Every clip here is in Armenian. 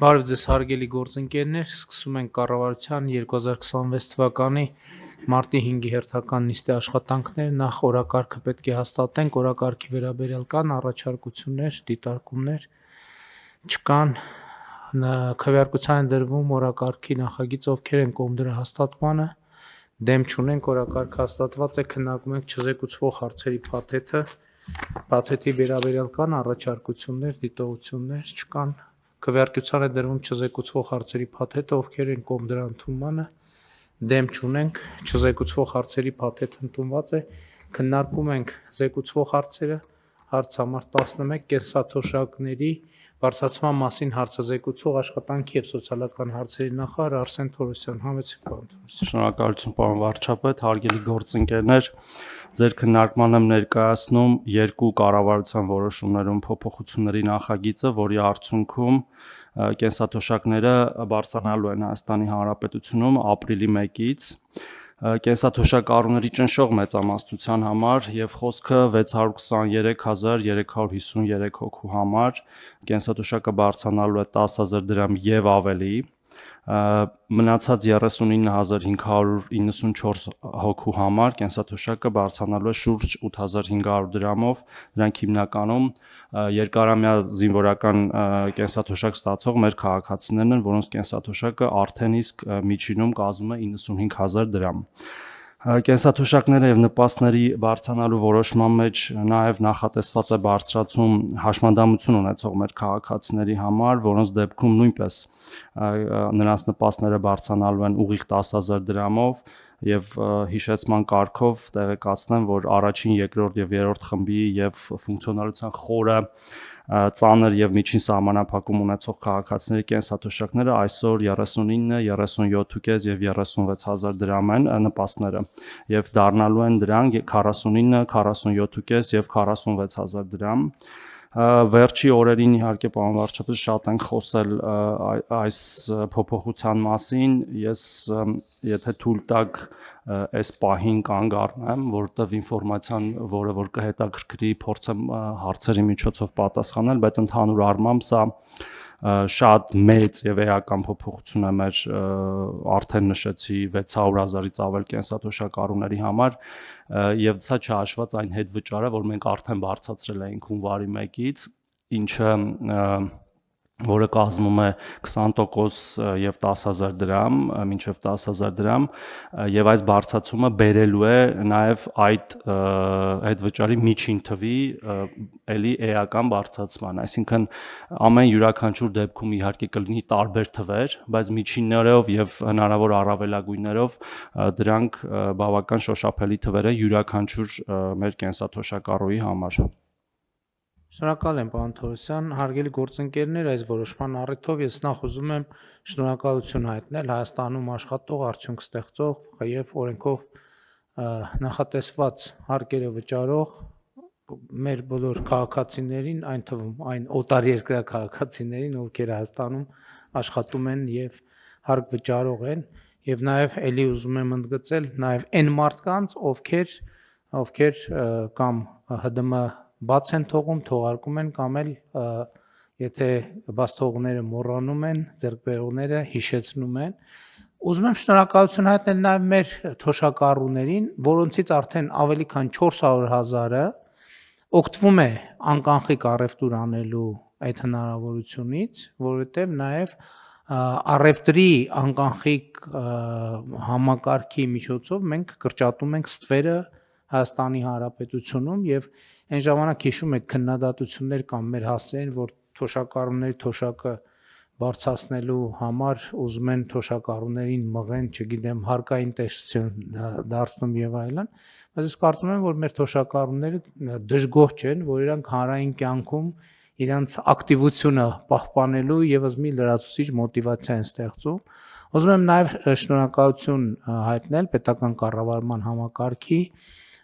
Բարև ձեզ հարգելի գործընկերներ, սկսում ենք կառավարության 2026 թվականի մարտի 5-ի հերթական նիստի աշխատանքները, նախ օրակարգը պետք է հաստատենք, օրակարգի վերաբերյալ կան առաջարկություններ, դիտարկումներ, չկան, քվեարկության են դրվում օրակարգի նախագիծ, ովքեր են կողմ դրա հաստատմանը, դեմ չունենք, օրակարգը հաստատված է, քննարկում ենք չզեկուցվող հարցերի փաթեթի վերաբերյալ կան առաջարկություններ, դիտողություններ, չկան, քվեարկության է դրվում չզեկուցվող հարցերի փաթեթը, ովքեր են կողմ դրա ընդունմանը, դեմ չունենք, չզեկուցվող հարցերի փաթեթը ընդունված է, քննարկում ենք զեկուցվող հարցերը, հարց համար 11 կենսաթոշակների բարձրացման մասին հարցը զեկուցող աշխատանքի և սոցիալական հարցերի նախարար Արսեն Թորոսյան, համեցեք պարոն Թորոսյան։ Շնորհակալություն պարոն վարչապետ, հարգելի գործընկերներ, ձեր քննարկման եմ ներկայացնում երկու կառավարության որոշումներում փոփոխությունների նախագիծը, որի արդյունքում կենսաթոշակները բարձրանալու են Հայաստանի Հանրապետությունում ապրիլի 1-ից կենսաթոշակառուների ճնշող մեծամասնության համար եւ խոսքը 623,353 հոգու համար կենսաթոշակը բարձրանալու է 10,000 դրամ եւ ավելի, մնացած 39,594 հոգու համար կենսաթոշակը բարձրանալու է շուրջ 8,500 դրամով, դրանք հիմնականում երկարամյա զինվորական կենսաթոշակ ստացող մեր քաղաքացիներն են, որոնց կենսաթոշակը արդեն իսկ միջինում կազմում է 95,000 դրամ։ Կենսաթոշակները եւ նպաստների բարձրանալու որոշման մեջ նաեւ նախատեսված է բարձրացում հաշմանդամություն ունեցող մեր քաղաքացիների համար, որոնց դեպքում նույնպես նրանց նպաստները բարձրանալու են ուղիղ 10,000 դրամով եւ հիշեցման կարգով տեղեկացնեմ, որ առաջին, երկրորդ եւ երրորդ խմբի եւ ֆունկցիոնալության խորը ծանր եւ միջին սահմանափակում ունեցող քաղաքացիների կենսաթոշակները այսօր 39, 37.5 եւ 36,000 դրամ են նպաստները եւ դառնալու են դրանք 49, 47.5 եւ 46,000 դրամ։ Վերջի օրերին իհարկե պարոն վարչապետ շատ ենք խոսել այս փոփոխության մասին, ես եթե թույլ տաք այս պահին կանգ առնեմ, որտեղ ինֆորմացիան, որը որ կհետաքրքրի, փորձեմ հարցերի միջոցով պատասխանել, բայց ընդհանուր առմամբ սա շատ մեծ եւ էական փոփոխություն է մեր արդեն նշեցի 600,000-ից ավել կենսաթոշակառուների համար եւ սա չհաշված այն հետվճարը, որ մենք արդեն բարձրացրել էինք հունվարի 1-ից, ինչը որը կազմում է 20% եւ 10,000 դրամ, մինչեւ 10,000 դրամ եւ այս բարձրացումը բերելու է նաեւ այդ վճարի միջին թվի էլի էական բարձրացման, այսինքն ամեն յուրաքանչյուր դեպքում իհարկե կլինի տարբեր թվեր, բայց միջիններով եւ հնարավոր առավելագույններով դրանք բավական շոշափելի թվեր են յուրաքանչյուր մեր կենսաթոշակառուի համար։ Շնորհակալ եմ պարոն Թորոսյան, հարգելի գործընկերներ, այս որոշման առիթով ես նախ ուզում եմ շնորհակալություն հայտնել Հայաստանում աշխատող, արդյունք ստեղծող եւ օրենքով նախատեսված հարկերը վճարող մեր բոլոր քաղաքացիներին, այն թվում այն օտարերկրյա քաղաքացիներին, ովքեր Հայաստանում աշխատում են եւ հարկ վճարող են, եւ նաեւ ելի ուզում եմ ընդգծել նաեւ այն մարդկանց, ովքեր կամ ՀԴՄ բաց են թողում, թողարկում են կամ էլ եթե բաց թողները մոռանում են, ձեռքբերողները հիշեցնում են։ Ուզում եմ շնորհակալություն հայտնել նաև մեր թոշակառուներին, որոնցից արդեն ավելի քան 400,000-ը օգտվում է անկանխիկ առևտուր անելու այդ հնարավորությունից, որովհետև նաև առևտրի անկանխիկ համակարգի միջոցով մենք կրճատում ենք ստվերը Հայաստանի Հանրապետությունում եւ այն ժամանակ հիշում եք քննադատություններ կամ մեր հասցեին, որ թոշակառուների թոշակը բարձրացնելու համար ուզում են թոշակառուներին մղեն, չգիտեմ, հարկային տեսություն դարձնում եւ այլն, բայց ես կարծում եմ, որ մեր թոշակառուները դժգոհ չեն, որ իրանք հանրային կյանքում իրանց ակտիվությունը պահպանելու եւս մի լրացուցիչ մոտիվացիա են ստեղծում։ Ուզում եմ նաեւ շնորհակալություն հայտնել պետական կառավարման համակարգի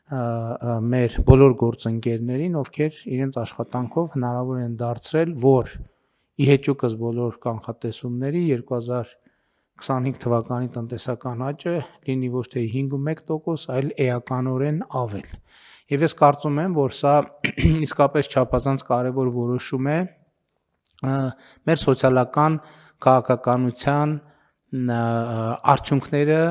մեր բոլոր գործընկերներին, ովքեր իրենց աշխատանքով հնարավոր են դարձրել, որ ի հեճուկս բոլոր կանխատեսումների 2025 թվականի տնտեսական աճը լինի ոչ թե 5.1%, այլ էականորեն ավել։ Եվ ես կարծում եմ, որ սա իսկապես չափազանց կարևոր որոշում է մեր սոցիալական քաղաքականության արդյունքները,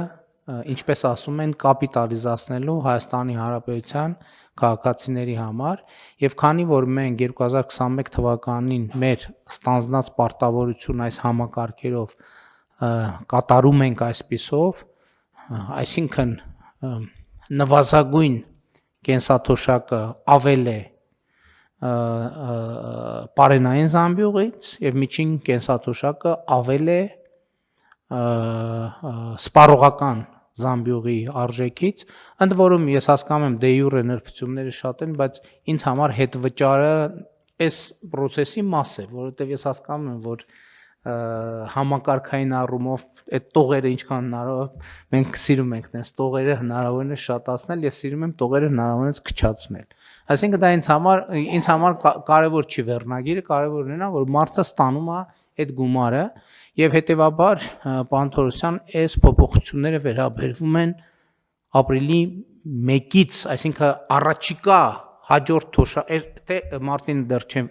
ինչպես ասում են, կապիտալիզացնելու Հայաստանի Հանրապետության քաղաքացիների համար, եւ քանի որ մենք 2021 թվականին մեր ստանձնած պարտավորություն այս համակարգերով կատարում ենք այսպիսով, այսինքն նվազագույն կենսաթոշակը ավել է պարենային զամբյուղից եւ միջին կենսաթոշակը ավել է սպառողական զամբյուղի արժեքից, ընդ որում ես հասկանում եմ դե յուրե նրբությունները շատ են, բայց ինձ համար հետվճարը այս process-ի մաս է, որովհետեւ ես հասկանում եմ, որ համակարգային առումով այդ տողերը ինչքան հնարավոր մենք սիրում ենք այնպես տողերը հնարավորինս շատացնել, ես սիրում եմ տողերը հնարավորինս քչացնել։ Այսինքն դա ինձ համար կարևոր չի վերնագիրը, կարևորն է նա, որ մարդը ստանում է այդ գումարը եւ հետեւաբար պարոն Թորոսյան, այս փոփոխությունները վերաբերվում են ապրիլի 1-ից, այսինքն առաջիկա հաջորդ թոշակը, թե Մարտին դեռ չի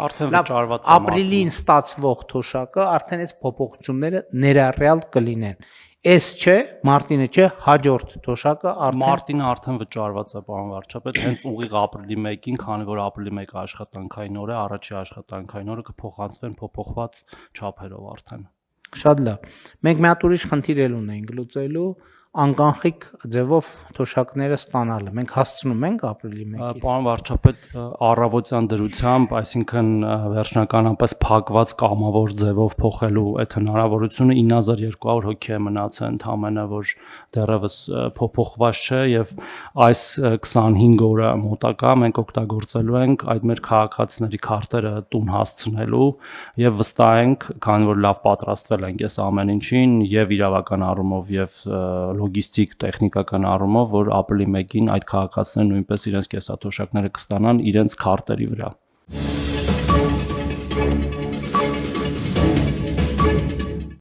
արդեն վճարված է ապրիլին ստացվող թոշակը արդեն այս փոփոխությունները ներառյալ կլինեն։ Այս չէ, Մարտինը չէ, հաջորդ թոշակը արդեն Մարտինը արդեն վճարված է, պարոն վարչապետ, հենց ուղիղ ապրիլի 1-ին, քանի որ ապրիլի 1-ը աշխատանքային օր է, առաջի աշխատանքային օրը կփոխանցվեն փոփոխված չափերով արդեն։ Շատ լավ։ Մենք մի հատ ուրիշ խնդիր էլ ունենք լուծելու անկանխիկ ձևով թոշակները ստանալը։ Մենք հասցնում ենք ապրիլի 1-ից։ Պարոն վարչապետ, առավոտյան դրությամբ, այսինքն վերջնականապես փակված կամավոր ձևով փոխելու այդ հնարավորությունը 9200 հոգի է մնացել ընդամենը, որ դեռևս փոփոխված չէ եւ այս 25 օրը մոտակա մենք օգտագործելու ենք այդ մեր քաղաքացիների քարտերը տուն հասցնելու եւ վստահ ենք, քանի որ լավ պատրաստվել ենք այս ամեն ինչին եւ իրավական առումով եւ լոգիստիկ, տեխնիկական առումով, որ ապրիլի 1-ին այդ քաղաքացիները նույնպես իրենց կեսաթոշակները կստանան իրենց քարտերի վրա։